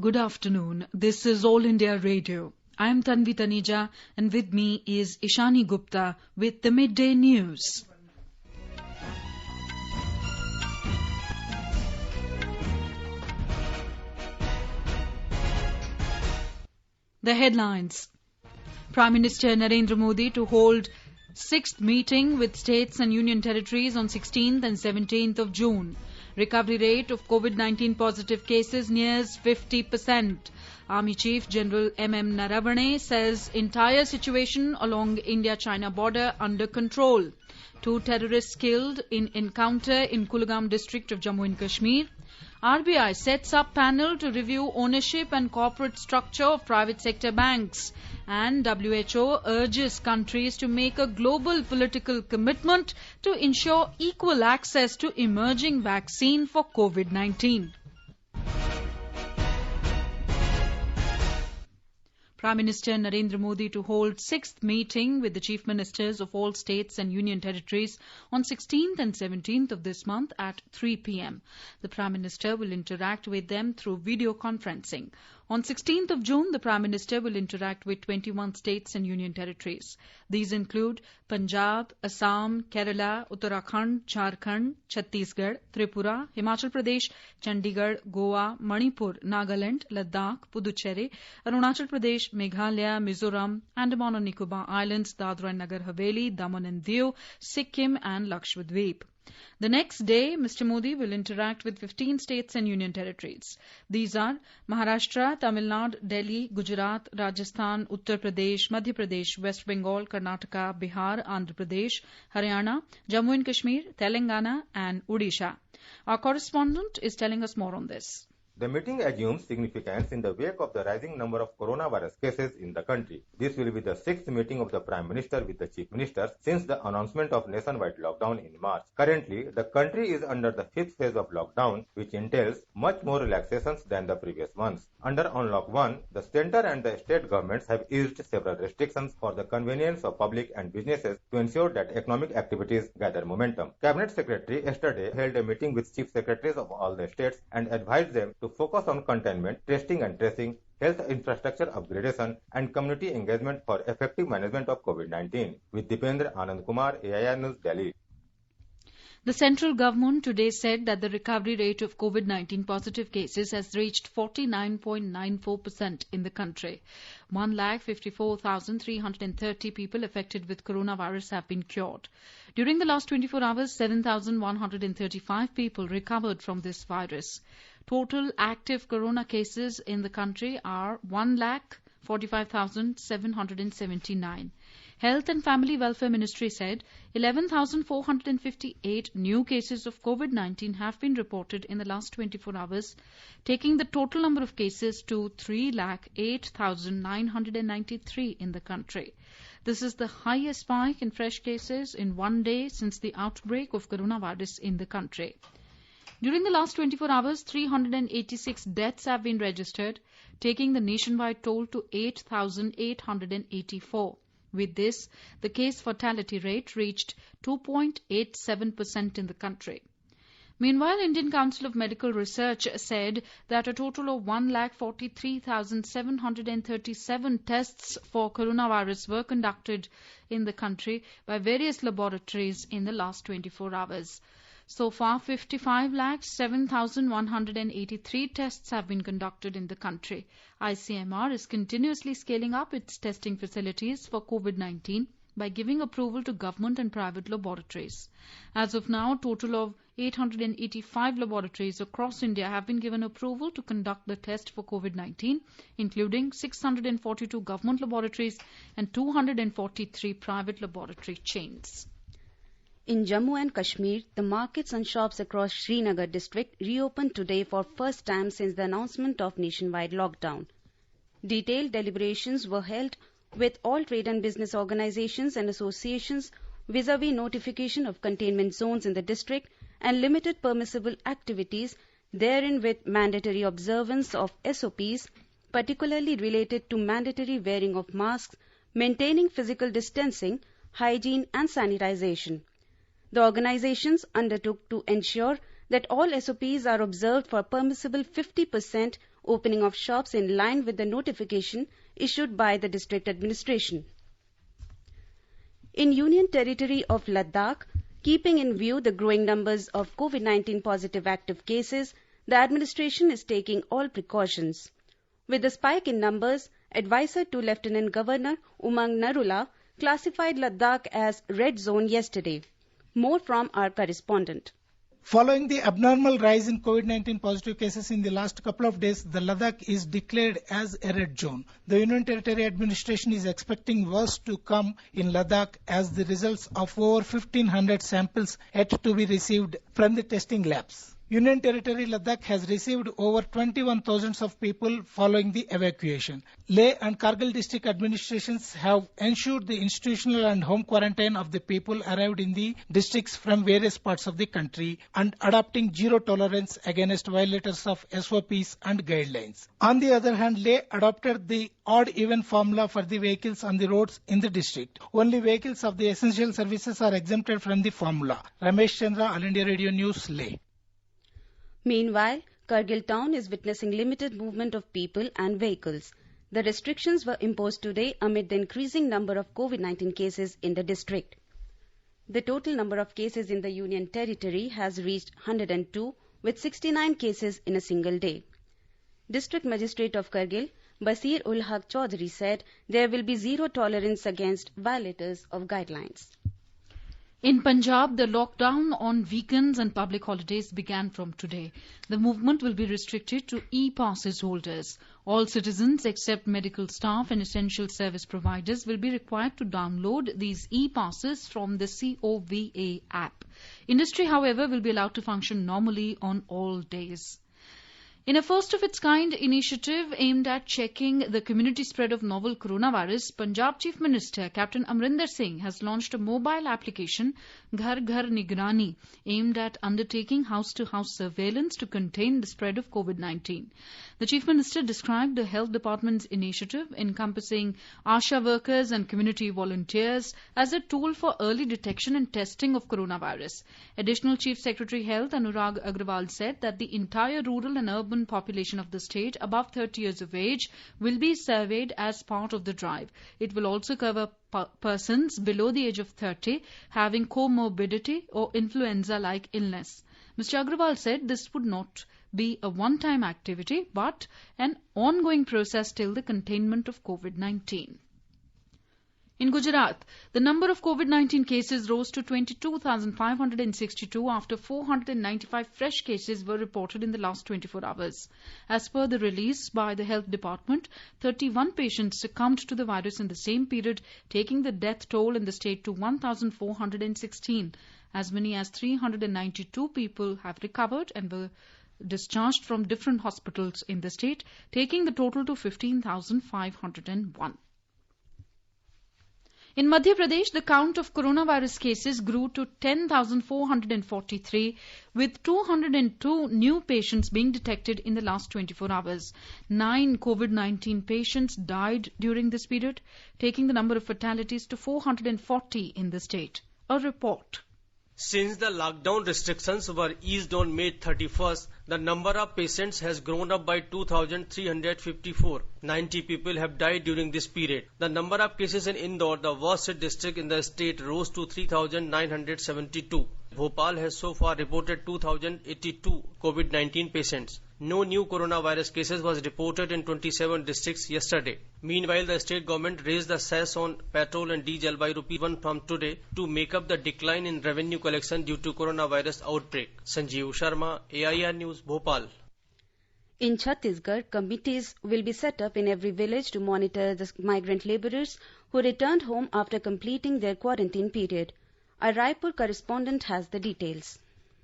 Good afternoon. This is All India Radio. I am Tanvi Taneja and with me is Ishani Gupta with the Midday News. The headlines. Prime Minister Narendra Modi to hold 6th meeting with states and union territories on 16th and 17th of June. Recovery rate of COVID-19 positive cases nears 50%. Army Chief General M.M. Naravane says entire situation along India-China border under control. 2 terrorists killed in encounter in Kulgam district of Jammu and Kashmir. RBI sets up panel to review ownership and corporate structure of private sector banks. And WHO urges countries to make a global political commitment to ensure equal access to emerging vaccine for COVID-19. Prime Minister Narendra Modi to hold 6th meeting with the Chief Ministers of all states and union territories on 16th and 17th of this month at 3 p.m. The Prime Minister will interact with them through video conferencing. On 16th of June, the Prime Minister will interact with 21 states and union territories. These include Punjab, Assam, Kerala, Uttarakhand, Jharkhand, Chhattisgarh, Tripura, Himachal Pradesh, Chandigarh, Goa, Manipur, Nagaland, Ladakh, Puducherry, Arunachal Pradesh, Meghalaya, Mizoram, Andaman and Nicobar Islands, Dadra and Nagar Haveli, Daman and Diu, Sikkim and Lakshadweep. The next day, Mr. Modi will interact with 15 states and union territories. These are Maharashtra, Tamil Nadu, Delhi, Gujarat, Rajasthan, Uttar Pradesh, Madhya Pradesh, West Bengal, Karnataka, Bihar, Andhra Pradesh, Haryana, Jammu and Kashmir, Telangana and Odisha. Our correspondent is telling us more on this. The meeting assumes significance in the wake of the rising number of coronavirus cases in the country. This will be the 6th meeting of the Prime Minister with the Chief Ministers since the announcement of nationwide lockdown in March. Currently, the country is under the 5th phase of lockdown, which entails much more relaxations than the previous ones. Under Unlock 1, the centre and the state governments have eased several restrictions for the convenience of public and businesses to ensure that economic activities gather momentum. Cabinet Secretary yesterday held a meeting with Chief Secretaries of all the states and advised them to focus on containment, testing and tracing, health infrastructure upgradation and community engagement for effective management of COVID-19. With Dipendra Anand Kumar, AIR News, Delhi. The central government today said that the recovery rate of COVID-19 positive cases has reached 49.94% in the country. 1,54,330 people affected with coronavirus have been cured. During the last 24 hours, 7,135 people recovered from this virus. Total active corona cases in the country are 1,45,779. Health and Family Welfare Ministry said 11,458 new cases of COVID-19 have been reported in the last 24 hours, taking the total number of cases to 3,08,993 in the country. This is the highest spike in fresh cases in one day since the outbreak of coronavirus in the country. During the last 24 hours, 386 deaths have been registered, taking the nationwide toll to 8,884. With this, the case fatality rate reached 2.87% in the country. Meanwhile, Indian Council of Medical Research said that a total of 1,43,737 tests for coronavirus were conducted in the country by various laboratories in the last 24 hours. So far, 55,07,183 tests have been conducted in the country. ICMR is continuously scaling up its testing facilities for COVID-19 by giving approval to government and private laboratories. As of now, a total of 885 laboratories across India have been given approval to conduct the test for COVID-19, including 642 government laboratories and 243 private laboratory chains. In Jammu and Kashmir, the markets and shops across Srinagar district reopened today for first time since the announcement of nationwide lockdown. Detailed deliberations were held with all trade and business organizations and associations vis-à-vis notification of containment zones in the district and limited permissible activities, therein with mandatory observance of SOPs, particularly related to mandatory wearing of masks, maintaining physical distancing, hygiene and sanitization. The organizations undertook to ensure that all SOPs are observed for permissible 50% opening of shops in line with the notification issued by the district administration. In Union Territory of Ladakh, keeping in view the growing numbers of COVID-19 positive active cases, the administration is taking all precautions. With the spike in numbers, advisor to Lieutenant Governor Umang Narula classified Ladakh as red zone yesterday. More from our correspondent. Following the abnormal rise in COVID-19 positive cases in the last couple of days, the Ladakh is declared as a red zone. The Union Territory administration is expecting worse to come in Ladakh as the results of over 1,500 samples yet to be received from the testing labs. Union Territory Ladakh has received over 21,000 of people following the evacuation. Leh and Kargil district administrations have ensured the institutional and home quarantine of the people arrived in the districts from various parts of the country and adopting zero tolerance against violators of SOPs and guidelines. On the other hand, Leh adopted the odd-even formula for the vehicles on the roads in the district. Only vehicles of the essential services are exempted from the formula. Ramesh Chandra, All India Radio News, Leh. Meanwhile, Kargil town is witnessing limited movement of people and vehicles. The restrictions were imposed today amid the increasing number of COVID-19 cases in the district. The total number of cases in the Union Territory has reached 102, with 69 cases in a single day. District Magistrate of Kargil, Basir ul Haq Chaudhary, said there will be zero tolerance against violators of guidelines. In Punjab, the lockdown on weekends and public holidays began from today. The movement will be restricted to e-passes holders. All citizens except medical staff and essential service providers will be required to download these e-passes from the COVA app. Industry, however, will be allowed to function normally on all days. In a first-of-its-kind initiative aimed at checking the community spread of novel coronavirus, Punjab Chief Minister Captain Amrinder Singh has launched a mobile application, Ghar Ghar Nigrani, aimed at undertaking house-to-house surveillance to contain the spread of COVID-19. The Chief Minister described the Health Department's initiative, encompassing ASHA workers and community volunteers, as a tool for early detection and testing of coronavirus. Additional Chief Secretary Health Anurag Agrawal said that the entire rural and urban population of the state above 30 years of age will be surveyed as part of the drive. It will also cover persons below the age of 30 having comorbidity or influenza-like illness. Mr. Agrawal said this would not be a one-time activity but an ongoing process till the containment of COVID-19. In Gujarat, the number of COVID-19 cases rose to 22,562 after 495 fresh cases were reported in the last 24 hours. As per the release by the Health Department, 31 patients succumbed to the virus in the same period, taking the death toll in the state to 1,416. As many as 392 people have recovered and were discharged from different hospitals in the state, taking the total to 15,501. In Madhya Pradesh, the count of coronavirus cases grew to 10,443, with 202 new patients being detected in the last 24 hours. 9 COVID-19 patients died during this period, taking the number of fatalities to 440 in the state. A report. Since the lockdown restrictions were eased on May 31st, the number of patients has grown up by 2,354. 90 people have died during this period. The number of cases in Indore, the worst district in the state, rose to 3,972. Bhopal has so far reported 2,082 COVID-19 patients. No new coronavirus cases was reported in 27 districts yesterday. Meanwhile, the state government raised the cess on petrol and diesel by ₹1 from today to make up the decline in revenue collection due to coronavirus outbreak. Sanjeev Sharma, AIR News, Bhopal. In Chhattisgarh, committees will be set up in every village to monitor the migrant labourers who returned home after completing their quarantine period. Our Raipur correspondent has the details.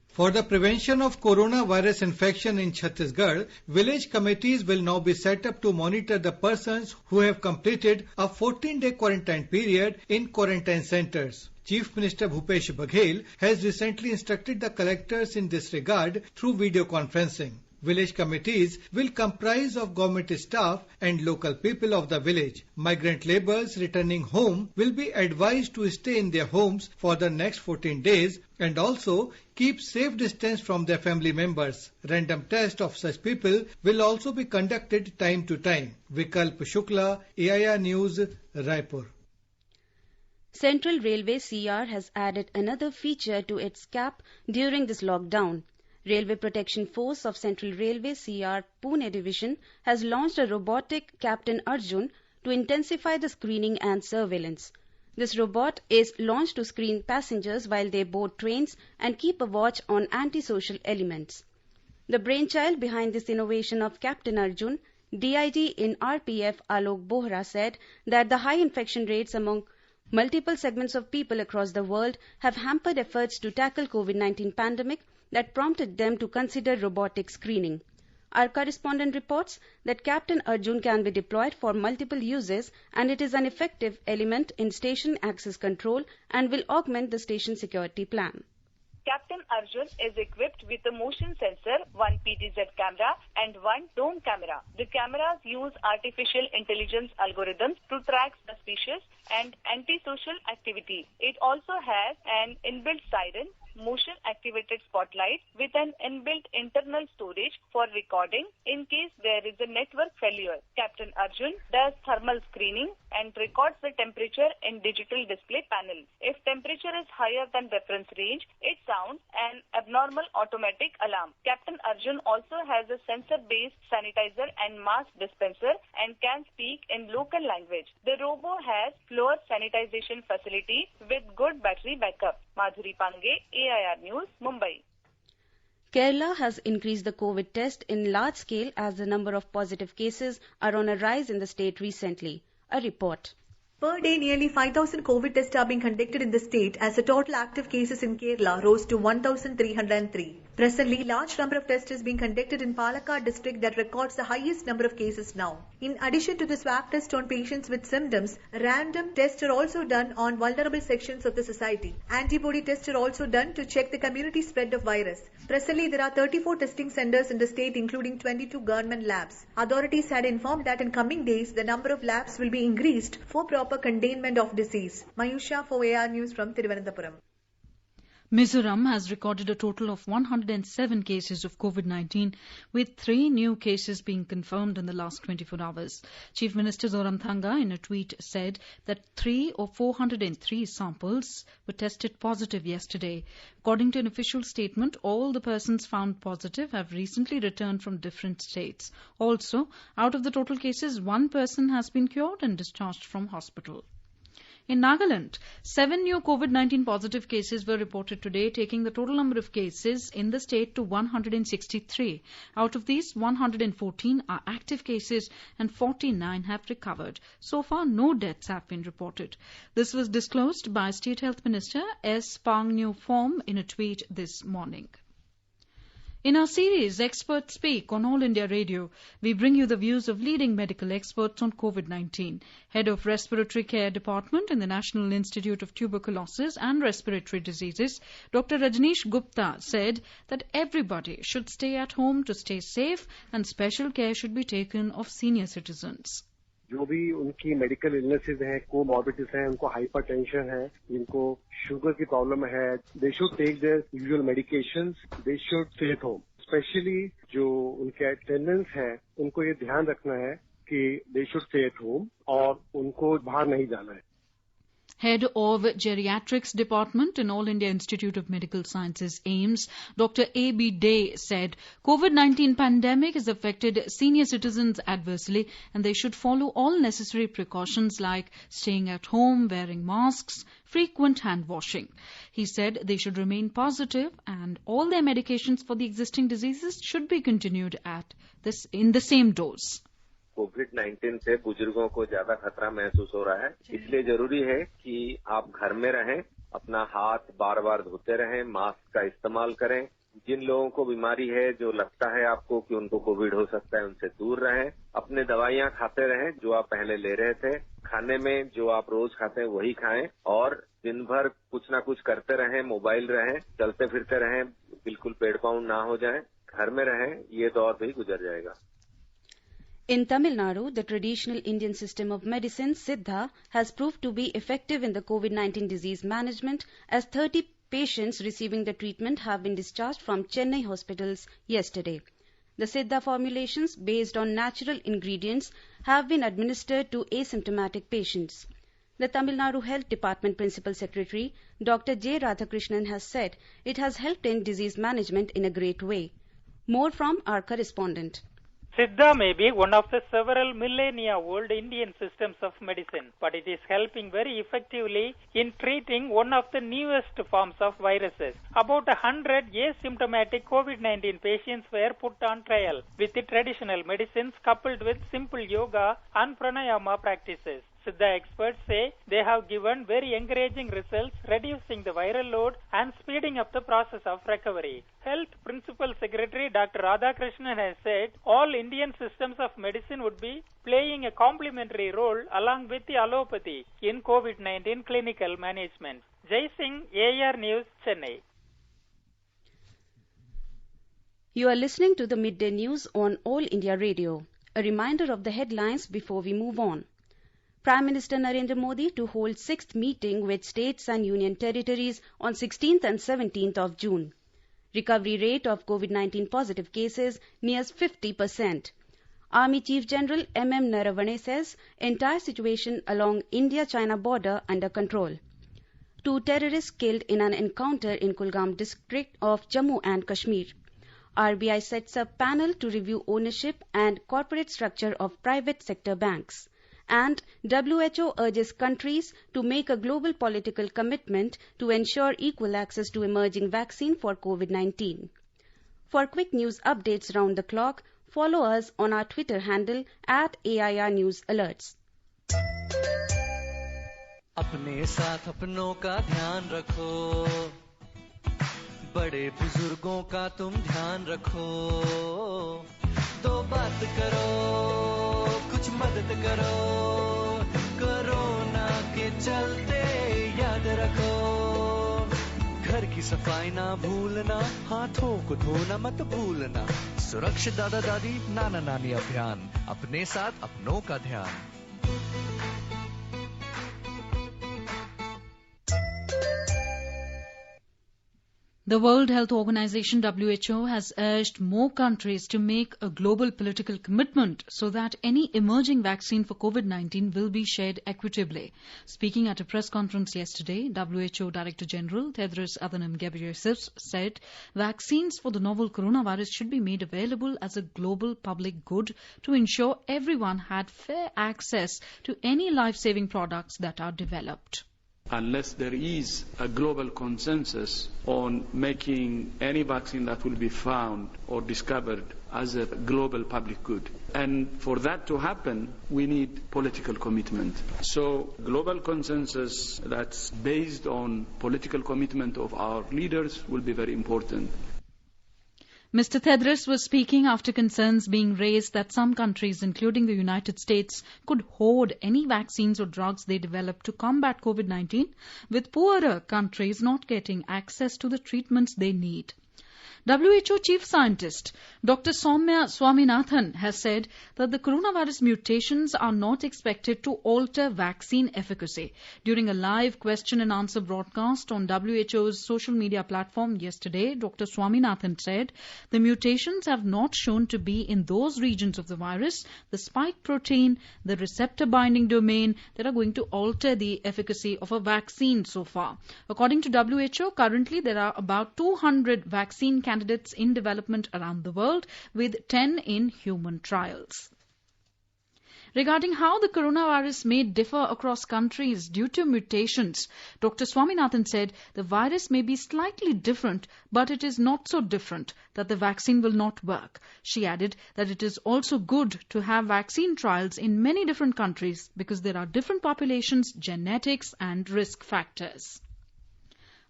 For the prevention of coronavirus infection in Chhattisgarh, village committees will now be set up to monitor the persons who have completed a 14-day quarantine period in quarantine centres. Chief Minister Bhupesh Baghel has recently instructed the collectors in this regard through video conferencing. Village committees will comprise of government staff and local people of the village. Migrant laborers returning home will be advised to stay in their homes for the next 14 days and also keep safe distance from their family members. Random tests of such people will also be conducted time to time. Vikalp Shukla, AIR News, Raipur. Central Railway CR has added another feature to its CAP during this lockdown. Railway Protection Force of Central Railway CR Pune Division has launched a robotic Captain Arjun to intensify the screening and surveillance. This robot is launched to screen passengers while they board trains and keep a watch on antisocial elements. The brainchild behind this innovation of Captain Arjun, DIG in RPF Alok Bohra, said that the high infection rates among multiple segments of people across the world have hampered efforts to tackle COVID-19 pandemic that prompted them to consider robotic screening. Our correspondent reports that Captain Arjun can be deployed for multiple uses and it is an effective element in station access control and will augment the station security plan. Captain Arjun is equipped with a motion sensor, one PTZ camera and one drone camera. The cameras use artificial intelligence algorithms to track suspicious and antisocial activity. It also has an inbuilt siren, motion-activated spotlight with an inbuilt internal storage for recording in case there is a network failure. Captain Arjun does thermal screening and records the temperature in digital display panel. If temperature is higher than reference range, it sounds an abnormal automatic alarm. Captain Arjun also has a sensor-based sanitizer and mask dispenser and can speak in local language. The robo has floor sanitization facility with good battery backup. Madhuri Pange, AIR News, Mumbai. Kerala has increased the COVID test in large scale as the number of positive cases are on a rise in the state recently. A report. Per day, nearly 5,000 COVID tests are being conducted in the state as the total active cases in Kerala rose to 1,303. Presently, large number of tests is being conducted in Palakkad district that records the highest number of cases now. In addition to the swab test on patients with symptoms, random tests are also done on vulnerable sections of the society. Antibody tests are also done to check the community spread of virus. Presently, there are 34 testing centers in the state including 22 government labs. Authorities had informed that in coming days, the number of labs will be increased for proper containment of disease. Mayusha for AR News from Thiruvananthapuram. Mizoram has recorded a total of 107 cases of COVID-19, with 3 new cases being confirmed in the last 24 hours. Chief Minister Zoramthanga in a tweet said that 403 samples were tested positive yesterday. According to an official statement, all the persons found positive have recently returned from different states. Also, out of the total cases, 1 person has been cured and discharged from hospital. In Nagaland, 7 new COVID-19 positive cases were reported today, taking the total number of cases in the state to 163. Out of these, 114 are active cases and 49 have recovered. So far, no deaths have been reported. This was disclosed by State Health Minister S. Pangnew Phom in a tweet this morning. In our series, Experts Speak on All India Radio, we bring you the views of leading medical experts on COVID-19. Head of Respiratory Care Department in the National Institute of Tuberculosis and Respiratory Diseases, Dr. Rajneesh Gupta, said that everybody should stay at home to stay safe and special care should be taken of senior citizens. जो भी उनकी medical illnesses हैं, comorbidities हैं, उनको hypertension है, जिनको sugar की problem है, they should take their usual medications, they should stay at home. Specially जो उनके अटेंडेंस है, उनको ये ध्यान रखना है कि दे शुड स्टे एट होम और उनको बाहर नहीं जाना है. Head of Geriatrics Department in All India Institute of Medical Sciences, AIIMS, Dr. A.B. Day said COVID-19 pandemic has affected senior citizens adversely and they should follow all necessary precautions like staying at home, wearing masks, frequent hand washing. He said they should remain positive and all their medications for the existing diseases should be continued in the same dose. कोविड-19 से बुजुर्गों को ज्यादा खतरा महसूस हो रहा है, इसलिए जरूरी है कि आप घर में रहें, अपना हाथ बार बार धोते रहें, मास्क का इस्तेमाल करें. जिन लोगों को बीमारी है, जो लगता है आपको कि उनको कोविड हो सकता है, उनसे दूर रहें. अपने दवाइयां खाते रहें जो आप पहले ले रहे थे. खाने में जो आप रोज खाते हैं वही खाएं और दिन भर कुछ ना कुछ करते रहें, मोबाइल रहें, चलते फिरते रहें, बिल्कुल बेड बाउंड ना हो जाएं. घर में रहें, ये दौर भी गुजर जाएगा। In Tamil Nadu, the traditional Indian system of medicine, Siddha, has proved to be effective in the COVID-19 disease management, as 30 patients receiving the treatment have been discharged from Chennai hospitals yesterday. The Siddha formulations, based on natural ingredients, have been administered to asymptomatic patients. The Tamil Nadu Health Department Principal Secretary, Dr. J. Radhakrishnan, has said it has helped in disease management in a great way. More from our correspondent. Siddha may be one of the several millennia-old Indian systems of medicine, but it is helping very effectively in treating one of the newest forms of viruses. About 100 asymptomatic COVID-19 patients were put on trial with the traditional medicines coupled with simple yoga and pranayama practices. Siddha experts say they have given very encouraging results, reducing the viral load and speeding up the process of recovery. Health Principal Secretary Dr. Radhakrishnan has said all Indian systems of medicine would be playing a complementary role along with the allopathy in COVID-19 clinical management. Jai Singh, AR News, Chennai. You are listening to the Midday News on All India Radio. A reminder of the headlines before we move on. Prime Minister Narendra Modi to hold 6th meeting with states and union territories on 16th and 17th of June. Recovery rate of COVID-19 positive cases nears 50%. Army Chief General M.M. Naravane says entire situation along India-China border under control. 2 terrorists killed in an encounter in Kulgam district of Jammu and Kashmir. RBI sets up panel to review ownership and corporate structure of private sector banks. And WHO urges countries to make a global political commitment to ensure equal access to emerging vaccine for COVID-19. For quick news updates round the clock, follow us on our Twitter handle @AIR News Alerts. अपने साथ अपनों का ध्यान रखो, बड़े बुजुर्गों का तुम ध्यान रखो, 2 बात करो, कुछ मदद करो, कोरोना के चलते याद रखो, घर की सफाई ना भूलना, हाथों को धोना मत भूलना, सुरक्षित दादा दादी नाना नानी अभियान, अपने साथ अपनों का ध्यान। The World Health Organization (WHO) has urged more countries to make a global political commitment so that any emerging vaccine for COVID-19 will be shared equitably. Speaking at a press conference yesterday, WHO Director General Tedros Adhanom Ghebreyesus said vaccines for the novel coronavirus should be made available as a global public good to ensure everyone had fair access to any life-saving products that are developed. Unless there is a global consensus on making any vaccine that will be found or discovered as a global public good. And for that to happen, we need political commitment. So global consensus that's based on political commitment of our leaders will be very important. Mr. Tedros was speaking after concerns being raised that some countries, including the United States, could hoard any vaccines or drugs they develop to combat COVID-19, with poorer countries not getting access to the treatments they need. WHO Chief Scientist Dr. Soumya Swaminathan has said that the coronavirus mutations are not expected to alter vaccine efficacy. During a live question and answer broadcast on WHO's social media platform yesterday, Dr. Swaminathan said the mutations have not shown to be in those regions of the virus, the spike protein, the receptor binding domain, that are going to alter the efficacy of a vaccine so far. According to WHO, currently there are about 200 vaccine candidates in development around the world, with 10 in human trials. Regarding how the coronavirus may differ across countries due to mutations, Dr. Swaminathan said the virus may be slightly different, but it is not so different that the vaccine will not work. She added that it is also good to have vaccine trials in many different countries because there are different populations, genetics and risk factors.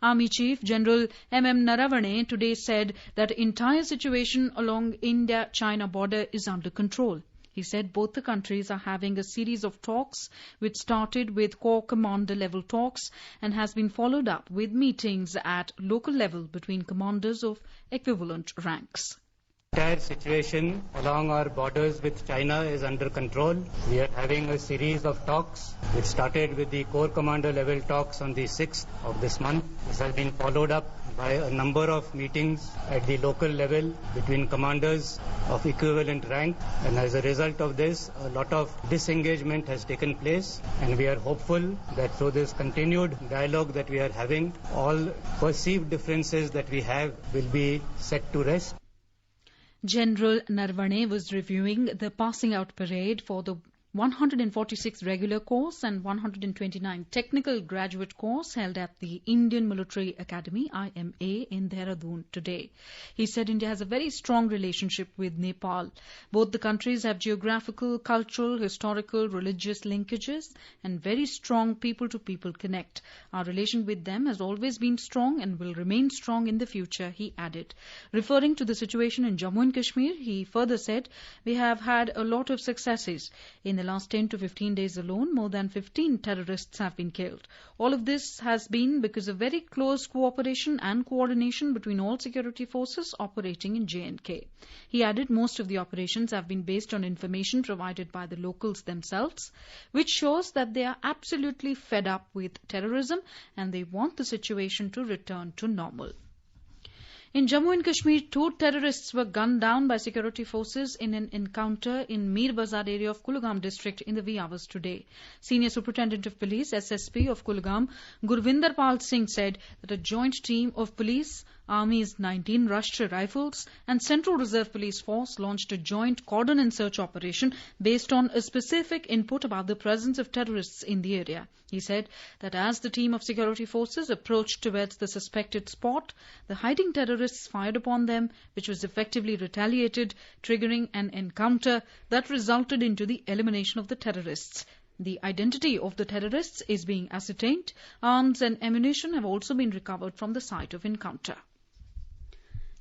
Army Chief General M.M. Naravane today said that the entire situation along India-China border is under control. He said both the countries are having a series of talks which started with Corps Commander level talks and has been followed up with meetings at local level between commanders of equivalent ranks. entire situation along our borders with China is under control. We are having a series of talks which started with the Corps Commander level talks on the 6th of this month. This has been followed up by a number of meetings at the local level between commanders of equivalent rank, and as a result of this, a lot of disengagement has taken place, and we are hopeful that through this continued dialogue that we are having, all perceived differences that we have will be set to rest. General Narvane was reviewing the passing out parade for the 146 regular course and 129 technical graduate course held at the Indian Military Academy, IMA, in Dehradun today. He said India has a very strong relationship with Nepal. Both the countries have geographical, cultural, historical, religious linkages and very strong people-to-people connect. Our relation with them has always been strong and will remain strong in the future, he added. Referring to the situation in Jammu and Kashmir, he further said, we have had a lot of successes. In the last 10 to 15 days alone, more than 15 terrorists have been killed. All of this has been because of very close cooperation and coordination between all security forces operating in J&K. He added most of the operations have been based on information provided by the locals themselves, which shows that they are absolutely fed up with terrorism and they want the situation to return to normal. In Jammu and Kashmir, 2 terrorists were gunned down by security forces in an encounter in Mir Bazar area of Kulgam district in the wee hours today. Senior Superintendent of Police, SSP of Kulgam, Gurvinder Pal Singh said that a joint team of police, Army's 19 Rashtriya Rifles and Central Reserve Police Force launched a joint cordon and search operation based on a specific input about the presence of terrorists in the area. He said that as the team of security forces approached towards the suspected spot, the hiding terrorists fired upon them, which was effectively retaliated, triggering an encounter that resulted into the elimination of the terrorists. The identity of the terrorists is being ascertained. Arms and ammunition have also been recovered from the site of encounter.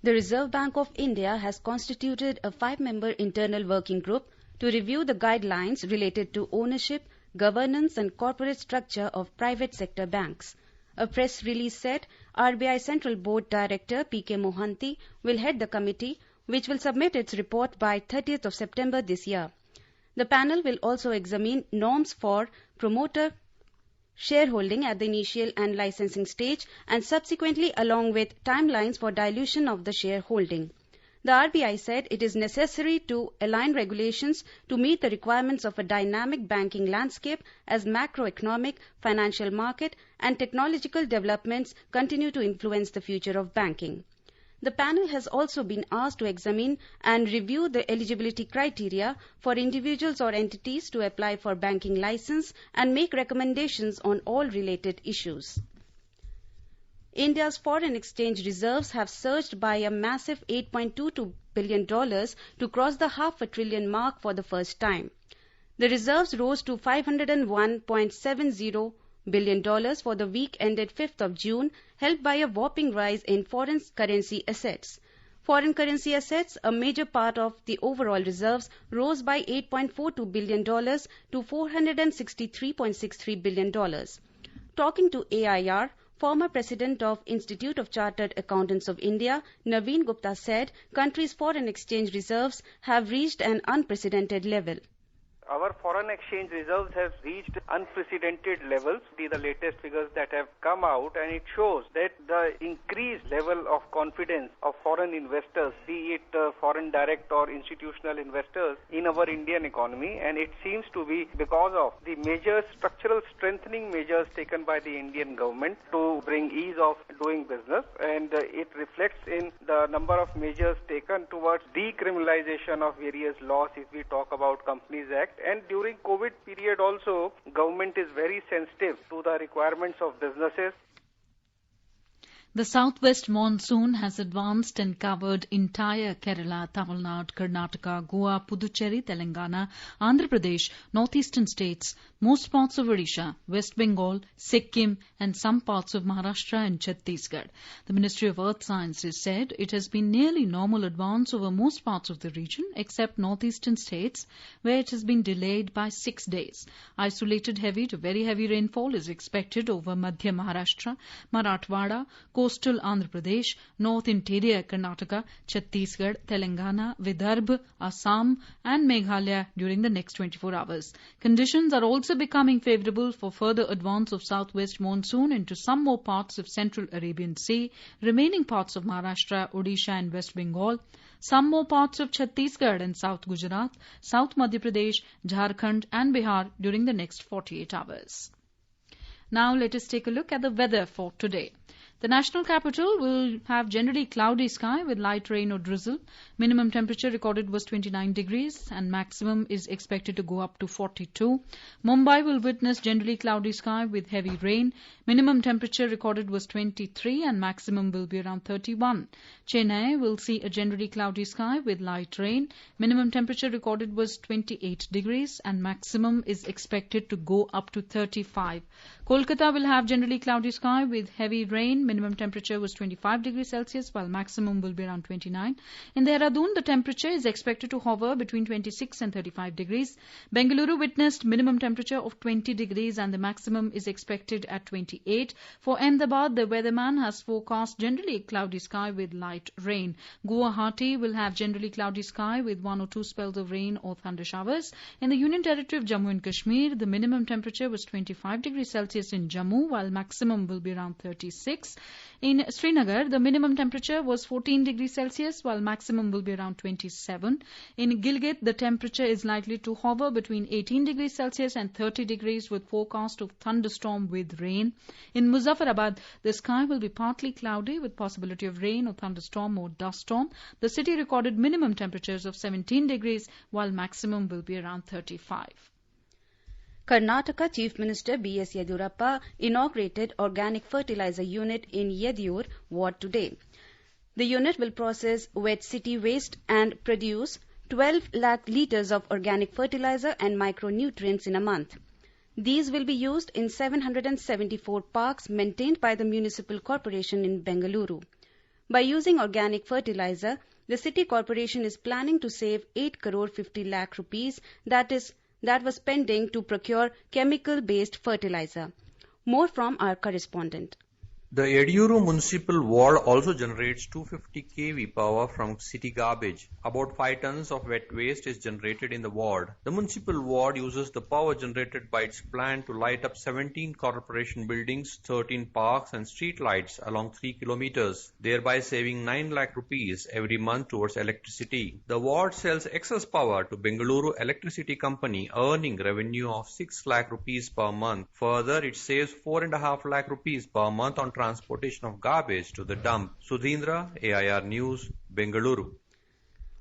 The Reserve Bank of India has constituted a 5-member internal working group to review the guidelines related to ownership, governance and corporate structure of private sector banks. A press release said RBI Central Board Director P.K. Mohanty will head the committee, which will submit its report by 30th of September this year. The panel will also examine norms for promoter shareholding at the initial and licensing stage and subsequently along with timelines for dilution of the shareholding. The RBI said it is necessary to align regulations to meet the requirements of a dynamic banking landscape as macroeconomic, financial market and technological developments continue to influence the future of banking. The panel has also been asked to examine and review the eligibility criteria for individuals or entities to apply for banking license and make recommendations on all related issues. India's foreign exchange reserves have surged by a massive $8.22 billion to cross the $500 billion mark for the first time. The reserves rose to $501.70 billion for the week ended 5th of June, helped by a whopping rise in foreign currency assets. Foreign currency assets, a major part of the overall reserves, rose by $8.42 billion to $463.63 billion. Talking to AIR, former president of Institute of Chartered Accountants of India, Naveen Gupta said country's foreign exchange reserves have reached an unprecedented level. Our foreign exchange reserves have reached unprecedented levels. These are the latest figures that have come out, and it shows that the increased level of confidence of foreign investors, be it foreign direct or institutional investors, in our Indian economy, and it seems to be because of the major structural strengthening measures taken by the Indian government to bring ease of doing business, and it reflects in the number of measures taken towards decriminalization of various laws if we talk about Companies Act. And during COVID period also, government is very sensitive to the requirements of businesses. The southwest monsoon has advanced and covered entire Kerala, Tamil Nadu, Karnataka, Goa, Puducherry, Telangana, Andhra Pradesh, northeastern states, most parts of Odisha, West Bengal, Sikkim and some parts of Maharashtra and Chhattisgarh. The Ministry of Earth Sciences said it has been nearly normal advance over most parts of the region except northeastern states where it has been delayed by 6 days. Isolated heavy to very heavy rainfall is expected over Madhya Maharashtra, Marathwada, coastal Andhra Pradesh, north interior Karnataka, Chhattisgarh, Telangana, Vidarbha, Assam and Meghalaya during the next 24 hours. Conditions are also becoming favourable for further advance of southwest monsoon into some more parts of central Arabian Sea, remaining parts of Maharashtra, Odisha and West Bengal, some more parts of Chhattisgarh and South Gujarat, South Madhya Pradesh, Jharkhand and Bihar during the next 48 hours. Now let us take a look at the weather for today. The national capital will have generally cloudy sky with light rain or drizzle. Minimum temperature recorded was 29 degrees and maximum is expected to go up to 42. Mumbai will witness generally cloudy sky with heavy rain. Minimum temperature recorded was 23 and maximum will be around 31. Chennai will see a generally cloudy sky with light rain. Minimum temperature recorded was 28 degrees and maximum is expected to go up to 35. Kolkata will have generally cloudy sky with heavy rain. Minimum temperature was 25 degrees Celsius while maximum will be around 29. In Dehradun, the temperature is expected to hover between 26 and 35 degrees. Bengaluru witnessed minimum temperature of 20 degrees and the maximum is expected at 28. For Ahmedabad, the weatherman has forecast generally cloudy sky with light rain. Guwahati will have generally cloudy sky with 1 or 2 spells of rain or thunder showers. In the Union Territory of Jammu and Kashmir, the minimum temperature was 25 degrees Celsius in Jammu while maximum will be around 36. In Srinagar, the minimum temperature was 14 degrees Celsius while maximum will be around 27. In Gilgit, the temperature is likely to hover between 18 degrees Celsius and 30 degrees with forecast of thunderstorm with rain. In Muzaffarabad, the sky will be partly cloudy with possibility of rain or thunderstorm or dust storm. The city recorded minimum temperatures of 17 degrees while maximum will be around 35. Karnataka Chief Minister B.S. Yediyurappa inaugurated organic fertilizer unit in Yediur ward today. The unit will process wet city waste and produce 12 lakh litres of organic fertilizer and micronutrients in a month. These will be used in 774 parks maintained by the municipal corporation in Bengaluru. By using organic fertilizer, the city corporation is planning to save 8 crore 50 lakh rupees, that was pending to procure chemical-based fertilizer. More from our correspondent. The Yediyuru municipal ward also generates 250 kV power from city garbage. About 5 tons of wet waste is generated in the ward. The municipal ward uses the power generated by its plant to light up 17 corporation buildings, 13 parks and street lights along 3 kilometers, thereby saving 9 lakh rupees every month towards electricity. The ward sells excess power to Bengaluru Electricity Company, earning revenue of 6 lakh rupees per month. Further, it saves 4.5 lakh rupees per month on transportation of garbage to the dump. Sudhindra, AIR News, Bengaluru.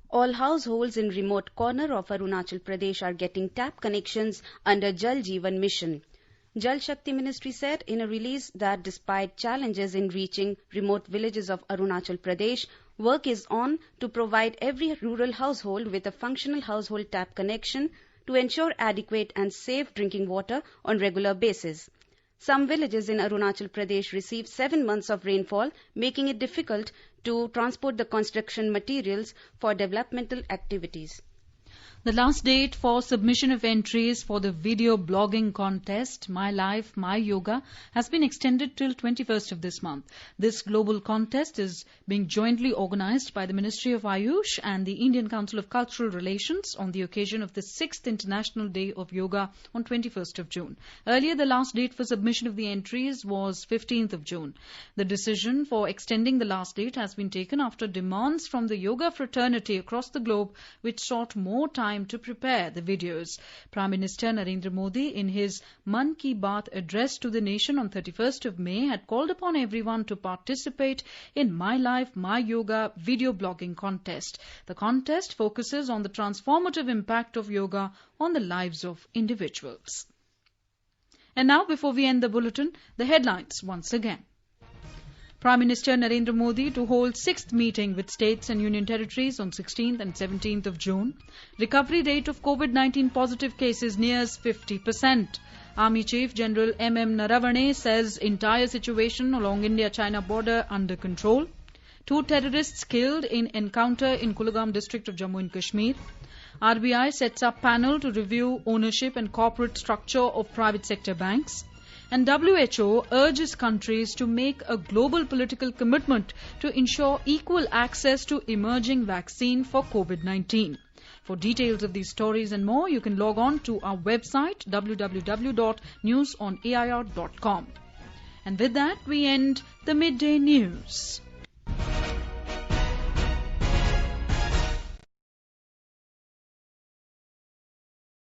All households in remote corner of Arunachal Pradesh are getting tap connections under Jal Jeevan Mission. Jal Shakti Ministry said in a release that despite challenges in reaching remote villages of Arunachal Pradesh, work is on to provide every rural household with a functional household tap connection to ensure adequate and safe drinking water on regular basis. Some villages in Arunachal Pradesh receive 7 months of rainfall, making it difficult to transport the construction materials for developmental activities. The last date for submission of entries for the video blogging contest, My Life, My Yoga, has been extended till 21st of this month. This global contest is being jointly organized by the Ministry of Ayush and the Indian Council of Cultural Relations on the occasion of the 6th International Day of Yoga on 21st of June. Earlier, the last date for submission of the entries was 15th of June. The decision for extending the last date has been taken after demands from the yoga fraternity across the globe, which sought more time to prepare the videos. Prime Minister Narendra Modi, in his Man Ki Baat address to the nation on 31st of May, had called upon everyone to participate in My Life, My Yoga video blogging contest. The contest focuses on the transformative impact of yoga on the lives of individuals. And now, before we end the bulletin, the headlines once again. Prime Minister Narendra Modi to hold 6th meeting with states and union territories on 16th and 17th of June. Recovery rate of COVID-19 positive cases nears 50%. Army Chief General M.M. Naravane says entire situation along India-China border under control. 2 terrorists killed in encounter in Kulgam district of Jammu and Kashmir. RBI sets up panel to review ownership and corporate structure of private sector banks. And WHO urges countries to make a global political commitment to ensure equal access to emerging vaccine for COVID-19. For details of these stories and more, you can log on to our website www.newsonair.com. And with that, we end the Midday News.